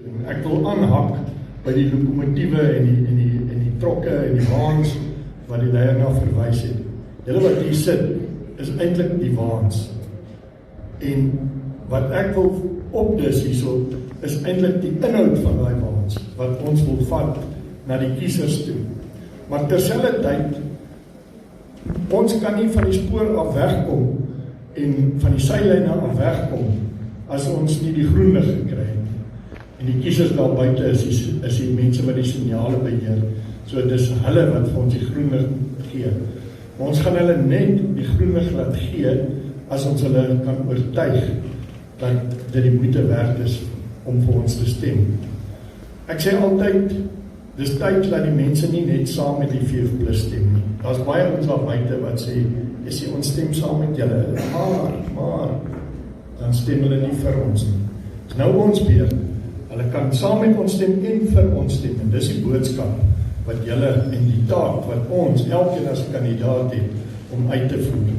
Ek wil aanhak by die lokomotiewe en die trokke en die waans wat die leier na verwys het. Julle wat hier sit, is eintlik die waans. En wat ek wil opdis hierso, is eintlik die inhoud van daai waans, wat ons wil vat na die kiesers toe. Maar terselfdertyd, ons kan nie van die spoor af wegkom en van die sylyne af wegkom as ons nie die groen lig gekry het. En die kiesers daar buite is die mense wat die signale beheer. So dis hulle wat vir ons die groen lig gee. Maar ons gaan hulle net die groen lig laat gee as ons hulle kan oortuig dat dit die moeite werd is om vir ons te stem. Ek sê altyd, dis tyd dat die mense nie net saam met die VF+ stem nie. Daar's baie ons daar buite wat sê, ons stem saam met julle, maar dan stem hulle nie vir ons nie. Dis nou ons beurt. Hulle kan saam met ons stem en vir ons stem. En dis die boodskap wat julle en die taak wat ons elkeen as kandidaat het om uit te voer.